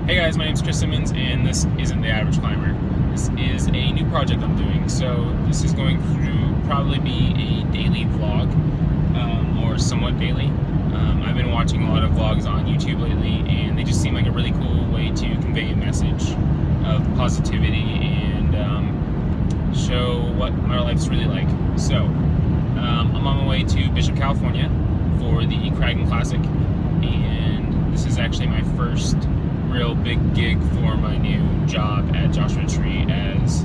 Hey guys, my name's Chris Simmons, and this isn't The Average Climber. This is a new project I'm doing, so this is going to probably be a daily vlog, or somewhat daily. I've been watching a lot of vlogs on YouTube lately, and they just seem like a really cool way to convey a message of positivity and show what our life's really like. So, I'm on my way to Bishop, California for the Craggin Classic, and this is actually my first real big gig for my new job at Joshua Tree as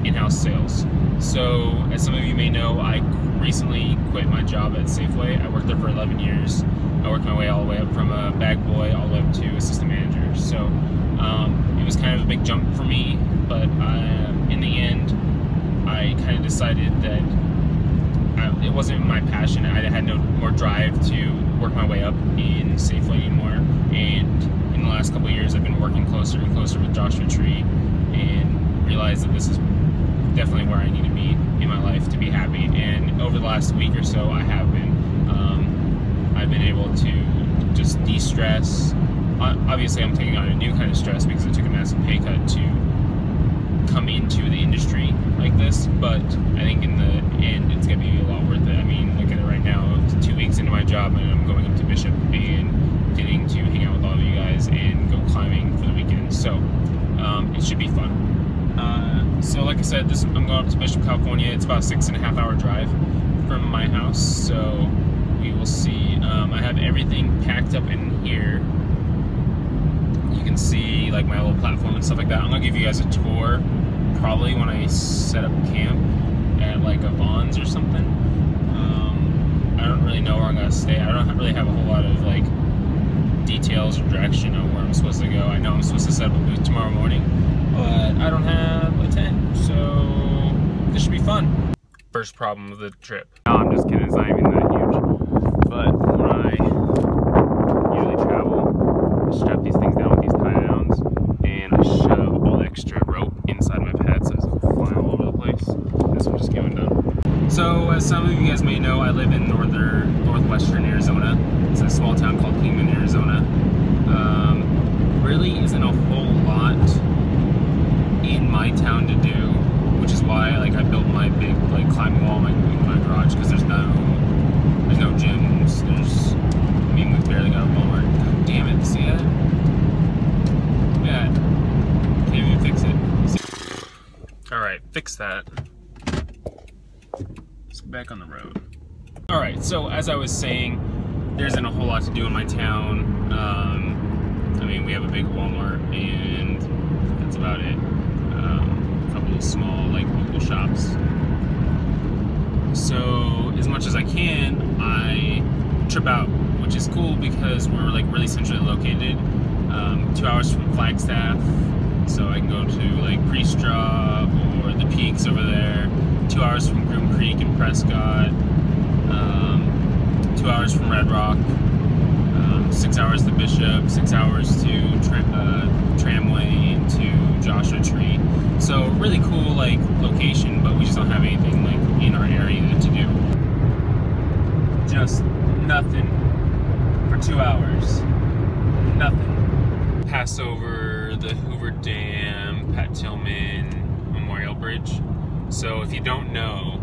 in-house sales. So, as some of you may know, I recently quit my job at Safeway. I worked there for 11 years. I worked my way all the way up from a bag boy all the way up to assistant manager. So, it was kind of a big jump for me, but in the end, I kind of decided that it wasn't my passion. I had no more drive to work my way up in Safeway anymore, and in the last couple of years I've been working closer and closer with Joshua Tree and realized that this is definitely where I need to be in my life to be happy. And over the last week or so I have been I've been able to just de-stress. Obviously I'm taking on a new kind of stress because I took a massive pay cut to come into the industry like this, but I think in the end it's gonna be a lot worth it. I mean, look at it right now, it's 2 weeks into my job and I'm going up to Bishop and getting to hang out with all of you guys and go climbing for the weekend, so it should be fun. So like I said, I'm going up to Bishop, California. It's about a 6.5 hour drive from my house, so we will see. I have everything packed up in here. You can see like my little platform and stuff like that. I'm gonna give you guys a tour probably when I set up camp at like a Vons or something. I don't really know where I'm gonna stay. I don't really have a whole lot of like details or direction on where I'm supposed to go. I know I'm supposed to set up a booth tomorrow morning, but I don't have a tent, so this should be fun. First problem of the trip. No, I'm just kidding, it's not even that huge. But when I usually travel, I strap these things down with these tie-downs, and I shove all the extra rope inside my pad so it doesn't fly all over the place. This one just came undone. So, as some of you guys may know, I live in northwestern Arizona. It's a small town called Kingman, Arizona. Really isn't a whole lot in my town to do, which is why I built my big climbing wall in my garage, because there's no gyms. We've barely got a Walmart. God damn it! See that? Yeah, can't even fix it. All right, fix that. Let's get back on the road. All right, so as I was saying, there isn't a whole lot to do in my town. I mean, we have a big Walmart, and that's about it. A couple of small, local shops. So, as much as I can, I trip out, which is cool because we're, really centrally located. 2 hours from Flagstaff, so I can go to, Pre-Straw or the Peaks over there. 2 hours from Groom Creek in Prescott. 2 hours from Red Rock. 6 hours to Bishop, 6 hours to Tramway into Joshua Tree. So really cool location, but we just don't have anything in our area to do. Just nothing for 2 hours. Nothing. Pass over the Hoover Dam, Pat Tillman Memorial Bridge. So if you don't know,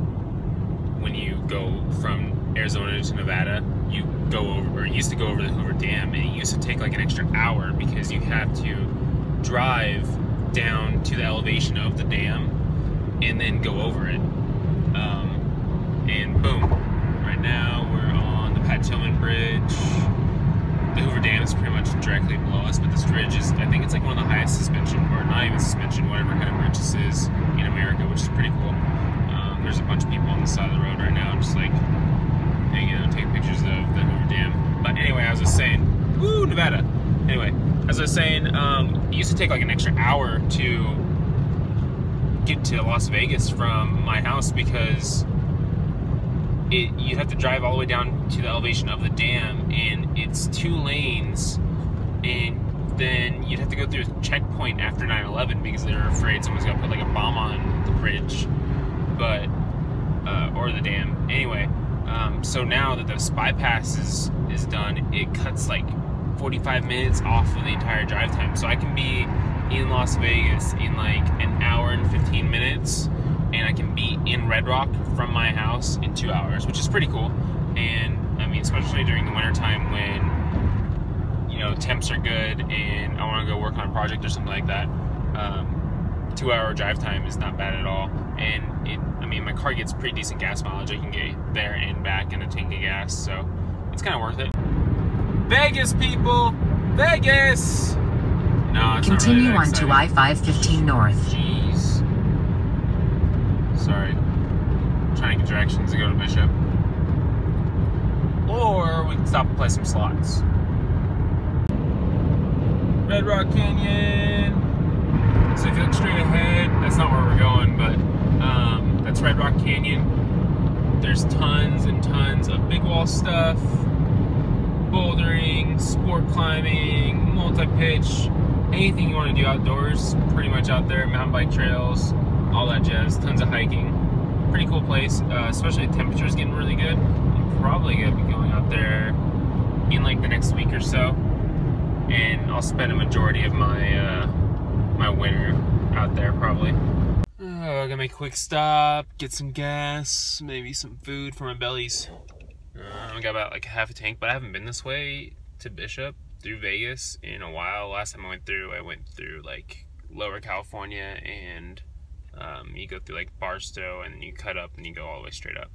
when you go from Arizona to Nevada, you go over, or used to go over the Hoover Dam, and it used to take an extra hour because you have to drive down to the elevation of the dam and then go over it. And boom, right now we're on the Pat Tillman Bridge. The Hoover Dam is pretty much directly below us, but this bridge is, I think it's one of the highest suspension, or not even suspension, whatever kind of bridge this is in America, which is pretty cool. There's a bunch of people on the side of the road right now, just hanging out, taking pictures of the Hoover Dam. But anyway, I was just saying, woo, Nevada. Anyway, as I was saying, it used to take an extra hour to get to Las Vegas from my house because you have to drive all the way down to the elevation of the dam, and it's 2 lanes, and then you'd have to go through a checkpoint after 9/11 because they're afraid someone's gonna put a bomb on the bridge, but or the dam. Anyway, so now that the bypass is done, it cuts 40 45 minutes off of the entire drive time. So I can be in Las Vegas in like an hour and 15 minutes, and I can be in Red Rock from my house in 2 hours, which is pretty cool. And I mean, especially during the winter time when, you know, temps are good and I want to go work on a project or something like that. 2 hour drive time is not bad at all. And I mean, my car gets pretty decent gas mileage. I can get there and back in a tank of gas, so it's kind of worth it. Vegas, people! Vegas! No, it's Continue not really on to I-515 North. Jeez. Sorry. I'm trying to get directions to go to Bishop. Or we can stop and play some slots. Red Rock Canyon. So if you look straight ahead, that's not where we're going, but that's Red Rock Canyon. There's tons and tons of big wall stuff, bouldering, sport climbing, multi-pitch, anything you want to do outdoors, pretty much out there, mountain bike trails, all that jazz, tons of hiking. Pretty cool place, especially the temperature's getting really good. I'm probably going to be going out there in like the next week or so, and I'll spend a majority of my my winter out there probably. I'm gonna make a quick stop, get some gas, maybe some food for my bellies. I got about like half a tank, but I haven't been this way to Bishop through Vegas in a while. Last time I went through like Lower California, and you go through like Barstow, and then you cut up and you go all the way straight up.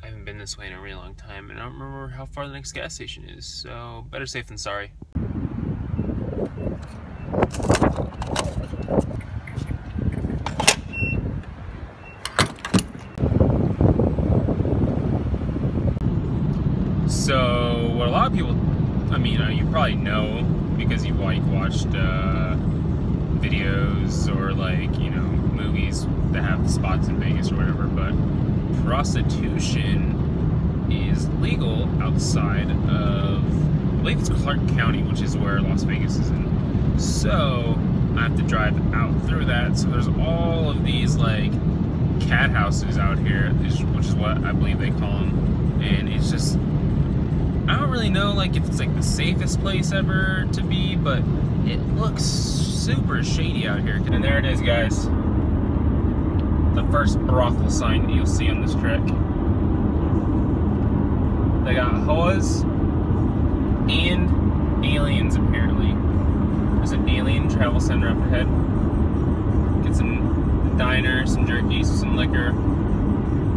I haven't been this way in a really long time, and I don't remember how far the next gas station is, so better safe than sorry. So what a lot of people, I mean, you probably know because you've like watched videos or like, you know, movies that have spots in Vegas or whatever, but prostitution is legal outside of, I believe it's Clark County, which is where Las Vegas is in. So I have to drive out through that. So there's all of these like cat houses out here, which is what I believe they call them, and it's just, I don't really know like if it's like the safest place ever to be, but it looks super shady out here. And there it is, guys. The first brothel sign that you'll see on this trek. They got hoes and aliens apparently. There's an alien travel center up ahead. Get some diner, some jerky, some liquor,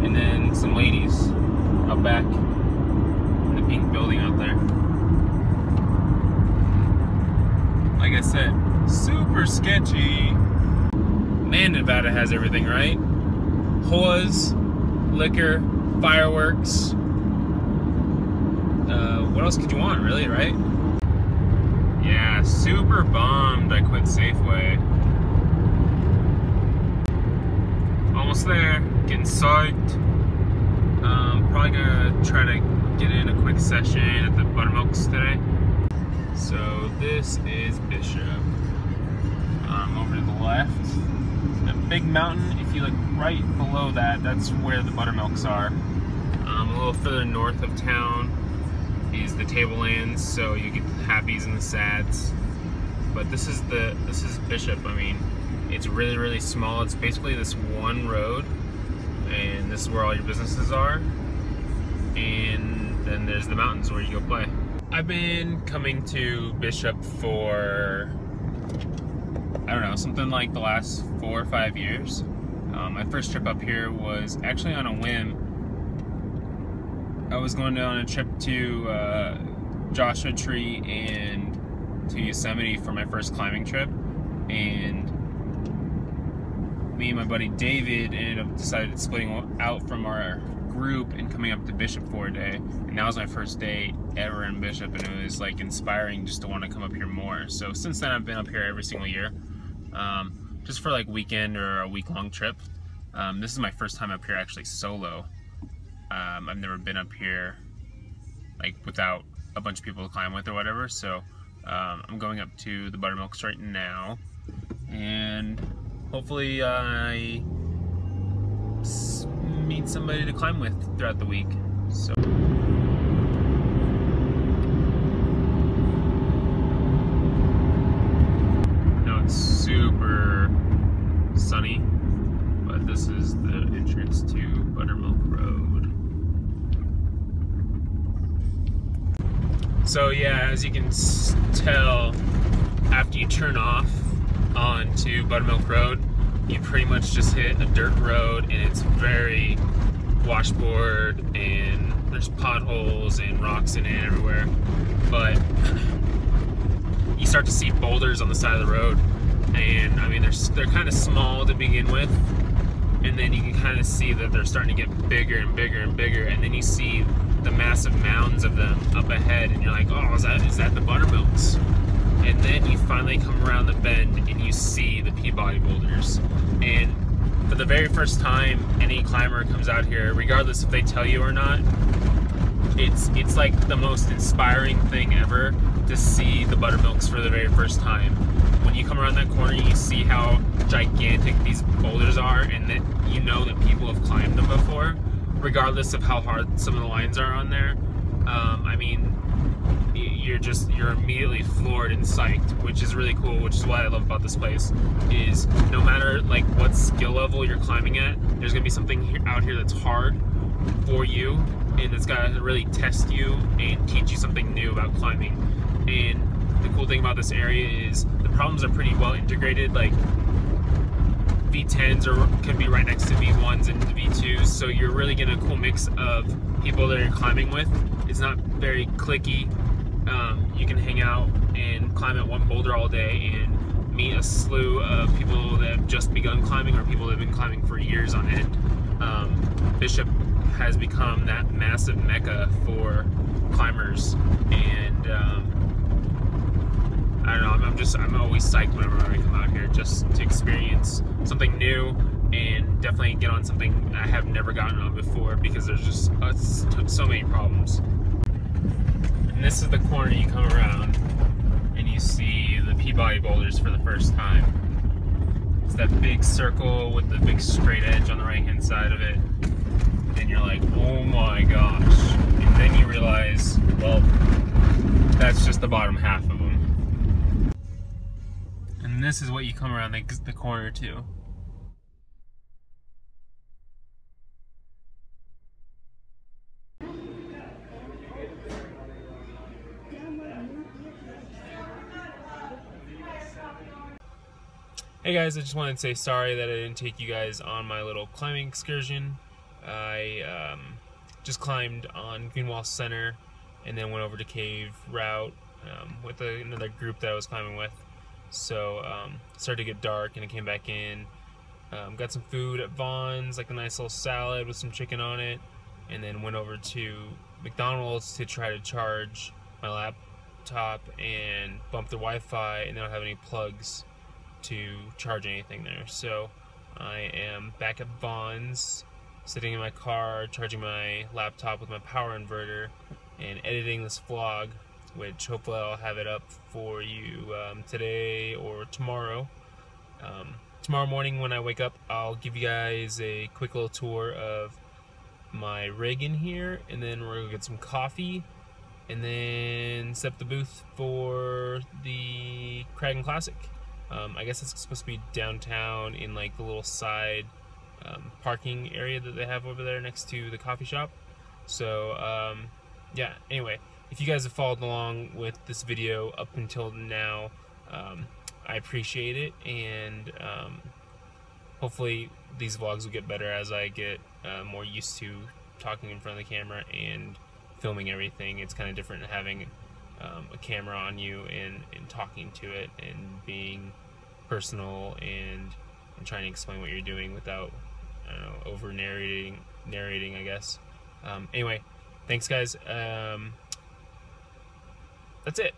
and then some ladies out back. Pink building out there. Like I said, super sketchy. Man, Nevada has everything, right? Whores, liquor, fireworks. What else could you want, really, right? Yeah, super bummed I quit Safeway. Almost there, getting psyched. Probably gonna try to get in a quick session at the Buttermilks today. So this is Bishop. Over to the left, the big mountain, if you look right below that, that's where the Buttermilks are. A little further north of town is the Tablelands, so you get the happies and the sads. But this is Bishop. I mean, it's really, really small. It's basically this one road, and this is where all your businesses are. And then there's the mountains where you go play. I've been coming to Bishop for, I don't know, something like the last 4 or 5 years. My first trip up here was actually on a whim. I was going on a trip to Joshua Tree and to Yosemite for my first climbing trip, and me and my buddy David ended up splitting out from our group and coming up to Bishop for a day, and that was my first day ever in Bishop, and it was like inspiring just to want to come up here more. So since then I've been up here every single year, just for like weekend or a week-long trip. This is my first time up here actually solo. I've never been up here like without a bunch of people to climb with or whatever, so I'm going up to the Buttermilks right now, and hopefully I meet somebody to climb with throughout the week. So So yeah, as you can tell, after you turn off onto Buttermilk Road, you pretty much just hit a dirt road, and it's very washboard, and there's potholes and rocks in it everywhere. But you start to see boulders on the side of the road, and I mean they're kind of small to begin with, and then you can kind of see that they're starting to get bigger and bigger and bigger, and then you see the massive mounds of them up ahead, and you're like, oh, is that the buttermilks? And then you finally come around the bend and you see the Peabody boulders. And for the very first time any climber comes out here, regardless if they tell you or not, it's like the most inspiring thing ever to see the buttermilks for the very first time. When you come around that corner, you see how gigantic these boulders are, and that you know that people have climbed them before, regardless of how hard some of the lines are on there. I mean, you're immediately floored and psyched, which is really cool, which is what I love about this place, is no matter like what skill level you're climbing at, there's gonna be something out here that's hard for you, and it's gotta really test you and teach you something new about climbing. And the cool thing about this area is the problems are pretty well integrated. Like V10s can be right next to V1s and V2s, so you're really getting a cool mix of people that you're climbing with. It's not very cliquey. You can hang out and climb at one boulder all day and meet a slew of people that have just begun climbing or people that have been climbing for years on end. Bishop has become that massive mecca for climbers, and I don't know, I'm always psyched whenever I come out here just to experience something new and definitely get on something I have never gotten on before, because there's just so many problems. And this is the corner you come around and you see the Peabody boulders for the first time. It's that big circle with the big straight edge on the right hand side of it, and you're like, oh my gosh. And then you realize, well, that's just the bottom half of them. And this is what you come around the corner to. Hey guys, I just wanted to say sorry that I didn't take you guys on my little climbing excursion. I just climbed on Greenwall Center and then went over to Cave Route with another group that I was climbing with. So it started to get dark and I came back in. Got some food at Vaughn's, like a nice little salad with some chicken on it, and then went over to McDonald's to try to charge my laptop and bump the Wi-Fi, and they don't have any plugs to charge anything there. So I am back at Vaughn's, sitting in my car, charging my laptop with my power inverter, and editing this vlog, which hopefully I'll have it up for you today or tomorrow. Tomorrow morning when I wake up, I'll give you guys a quick little tour of my rig in here, and then we're gonna get some coffee, and then set up the booth for the Craggin Classic. I guess it's supposed to be downtown in like the little side parking area that they have over there next to the coffee shop. So yeah, anyway, if you guys have followed along with this video up until now, I appreciate it, and hopefully these vlogs will get better as I get more used to talking in front of the camera and filming everything. It's kind of different having a camera on you and talking to it and being personal and trying to explain what you're doing without, I don't know, over narrating, I guess. Anyway, thanks guys. That's it.